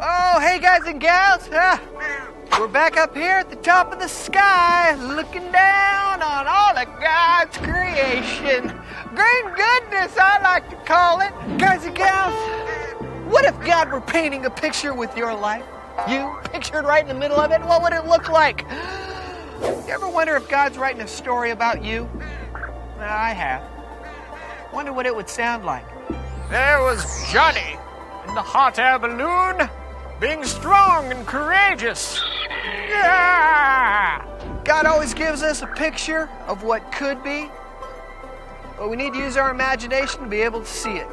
Oh, hey guys and gals. We're back up here at the top of the sky, looking down on all of God's creation. Green goodness, I like to call it. Guys and gals, what if God were painting a picture with your life? You pictured right in the middle of it? What would it look like? You ever wonder if God's writing a story about you? I have. Wonder what it would sound like. There was Johnny in the hot air balloon, being strong and courageous. Yeah! God always gives us a picture of what could be, but we need to use our imagination to be able to see it.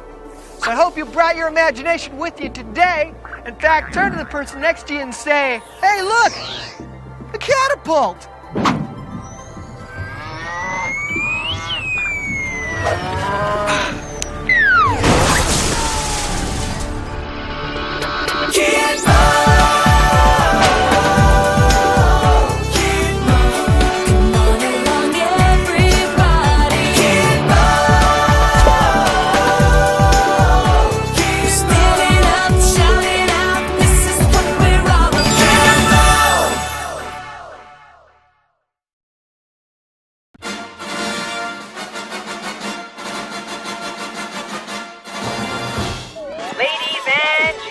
So I hope you brought your imagination with you today. In fact, turn to the person next to you and say, "Hey, look! A catapult!"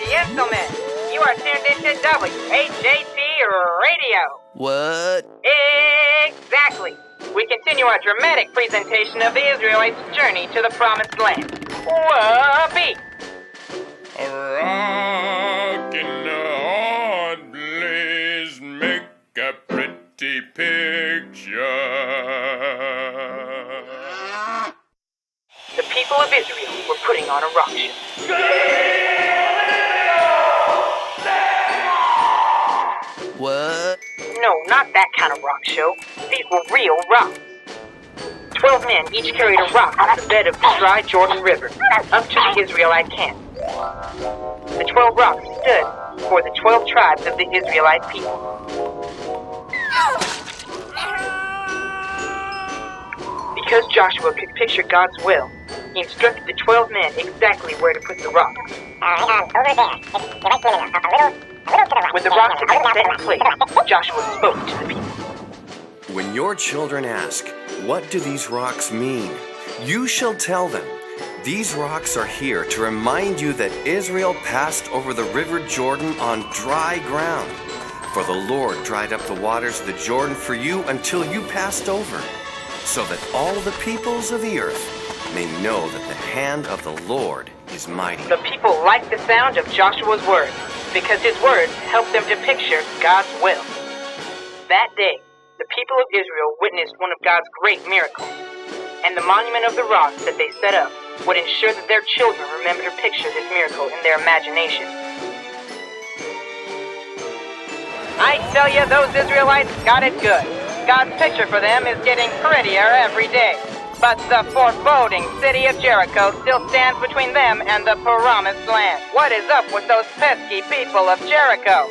Gentlemen, you are tuned into WHAT Radio. What? Exactly. We continue our dramatic presentation of the Israelites' journey to the Promised Land. Whoopee! A rock in the hard place make a pretty picture. The people of Israel were putting on a rock show. What? No, not that kind of rock show. These were real rocks. 12 men each carried a rock on the bed of the dry Jordan River, up to the Israelite camp. The 12 rocks stood for the 12 tribes of the Israelite people. Because Joshua could picture God's will, he instructed the 12 men exactly where to put the rocks. When the rocks had been set in place, Joshua spoke to the people. When your children ask, "What do these rocks mean?" you shall tell them, "These rocks are here to remind you that Israel passed over the river Jordan on dry ground. For the Lord dried up the waters of the Jordan for you until you passed over, so that all the peoples of the earth may know that the hand of the Lord is mighty." The people liked the sound of Joshua's words, because his words helped them to picture God's will. That day, the people of Israel witnessed one of God's great miracles, and the monument of the rocks that they set up would ensure that their children remember to picture this miracle in their imagination. I tell you, those Israelites got it good. God's picture for them is getting prettier every day. But the foreboding city of Jericho still stands between them and the Promised Land. What is up with those pesky people of Jericho?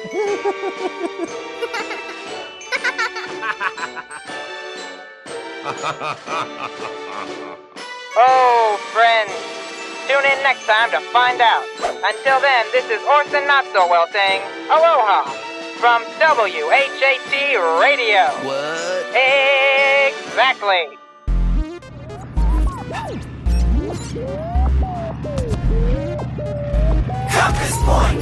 Oh, friends, tune in next time to find out. Until then, this is Orson Not So Well saying aloha from WHAT Radio. What? Exactly. Compass Point!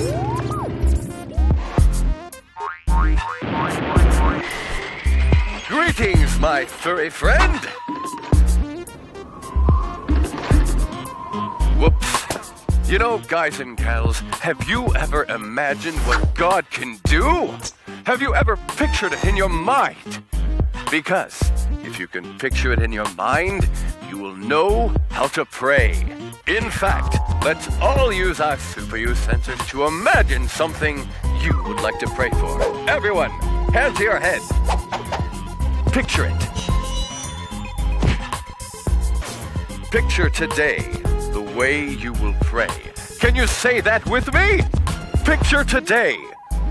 Greetings, my furry friend! Whoops. You know, guys and gals, have you ever imagined what God can do? Have you ever pictured it in your mind? Because if you can picture it in your mind, you will know how to pray. In fact, let's all use our Super U sensors to imagine something you would like to pray for. Everyone, hand to your head. Picture it. Picture today the way you will pray. Can you say that with me? Picture today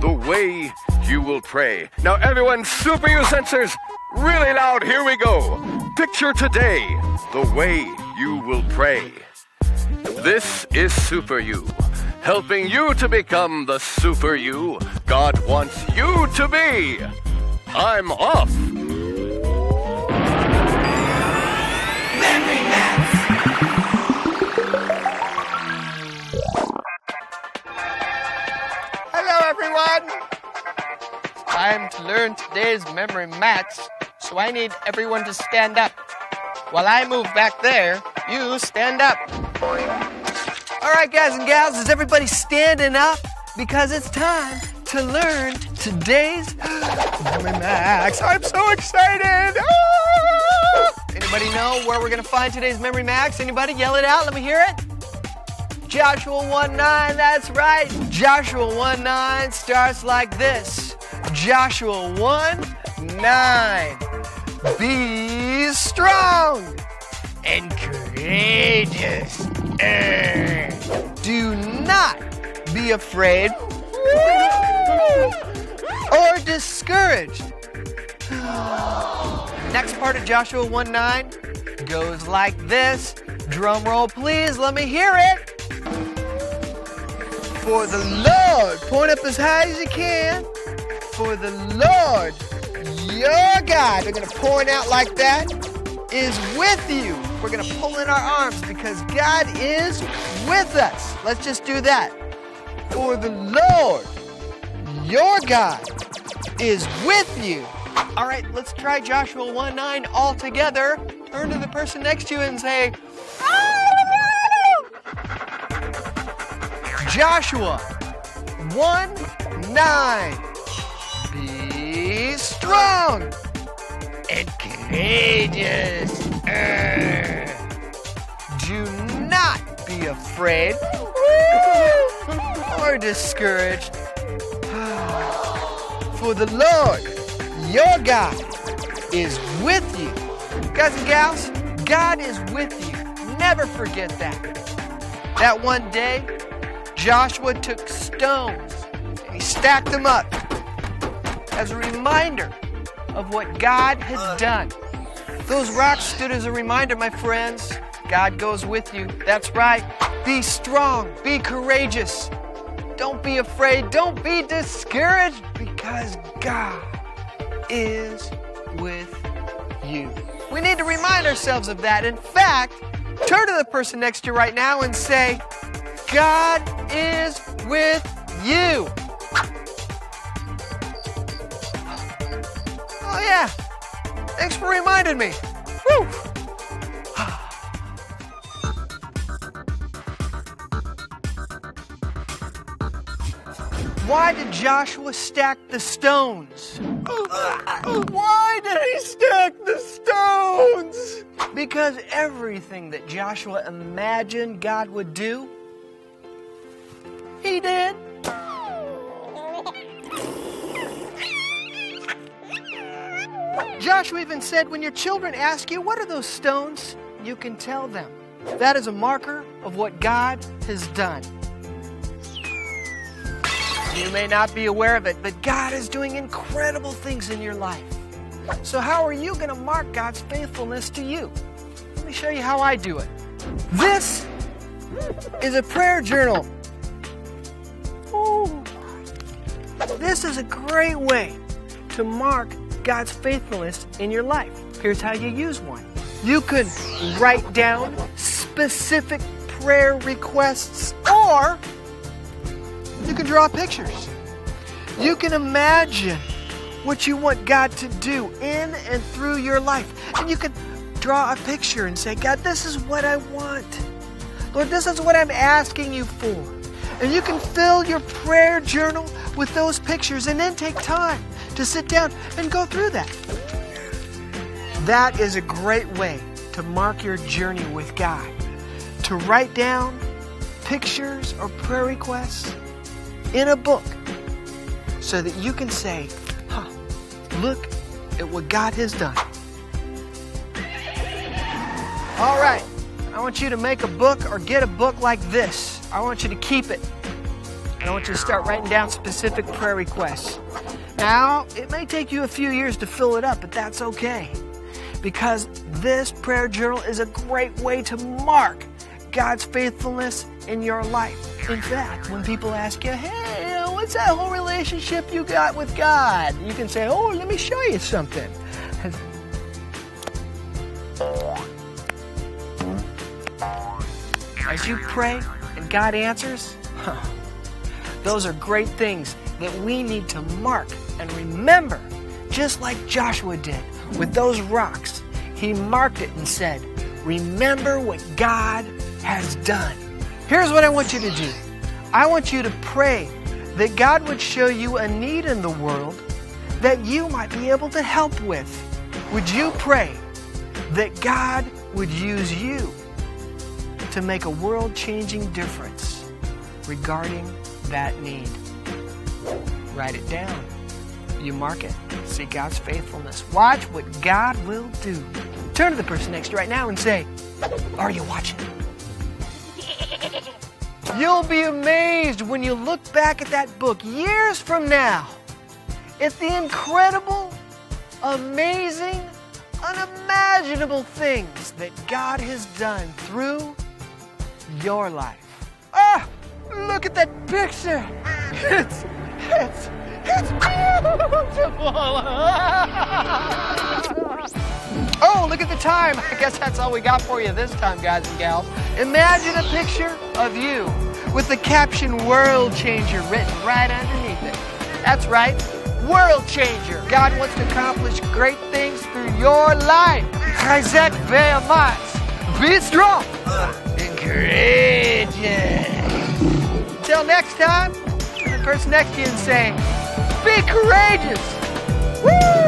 the way you will pray. Now everyone, Super U sensors, really loud, here we go. Picture today the way you will pray. This is Super U, helping you to become the super you God wants you to be. I'm off. Hello, everyone. It's time to learn today's memory max, so I need everyone to stand up. While I move back there, you stand up. All right, guys and gals, is everybody standing up? Because it's time to learn today's memory max. I'm so excited. Ah! Anybody know where we're going to find today's memory max? Anybody? Yell it out. Let me hear it. Joshua 1:9, that's right. Joshua 1:9 starts like this. Joshua 1:9. Be strong and courageous. Do not be afraid or discouraged. Next part of Joshua 1:9 goes like this. Drum roll, please. Let me hear it. For the Lord, point up as high as you can. For the Lord, your God, we're going to point out like that, is with you. We're going to pull in our arms because God is with us. Let's just do that. For the Lord, your God, is with you. All right, let's try Joshua 1:9 all together. Turn to the person next to you and say, Joshua 1:9. Be strong and courageous. Do not be afraid or discouraged. For the Lord, your God, is with you. Guys and gals, God is with you. Never forget that. That one day, Joshua took stones and he stacked them up as a reminder of what God had done. Those rocks stood as a reminder, my friends. God goes with you. That's right. Be strong. Be courageous. Don't be afraid. Don't be discouraged because God is with you. We need to remind ourselves of that. In fact, turn to the person next to you right now and say, God is with you. Oh yeah, thanks for reminding me. Woo. Why did Joshua stack the stones? Why did he stack the stones? Because everything that Joshua imagined God would do, he did. Joshua even said, when your children ask you, what are those stones? You can tell them. That is a marker of what God has done. You may not be aware of it, but God is doing incredible things in your life. So how are you going to mark God's faithfulness to you? Let me show you how I do it. This is a prayer journal. Ooh. This is a great way to mark God's faithfulness in your life. Here's how you use one. You could write down specific prayer requests, or you can draw pictures. You can imagine what you want God to do in and through your life. And you can draw a picture and say, God, this is what I want. Lord, this is what I'm asking you for. And you can fill your prayer journal with those pictures and then take time to sit down and go through that. That is a great way to mark your journey with God. To write down pictures or prayer requests in a book so that you can say, look at what God has done. All right, I want you to make a book or get a book like this. I want you to keep it. And I want you to start writing down specific prayer requests. Now, it may take you a few years to fill it up, but that's okay. Because this prayer journal is a great way to mark God's faithfulness in your life. In fact, when people ask you, hey, what's that whole relationship you got with God? You can say, oh, let me show you something. As you pray and God answers, those are great things that we need to mark and remember, just like Joshua did with those rocks. He marked it and said, remember what God has done. Here's what I want you to do. I want you to pray that God would show you a need in the world that you might be able to help with. Would you pray that God would use you to make a world-changing difference regarding that need? Write it down. You mark it. See God's faithfulness. Watch what God will do. Turn to the person next to you right now and say, are you watching? You'll be amazed when you look back at that book years from now at the incredible, amazing, unimaginable things that God has done through your life. Ah, look at that picture. It's beautiful. Oh, look at the time. I guess that's all we got for you this time, guys and gals. Imagine a picture of you with the caption World Changer written right underneath it. That's right, World Changer. God wants to accomplish great things through your life. Chazak ve'amatz. Be strong and courageous. Until next time, turn to the person next to you and say, be courageous. Woo!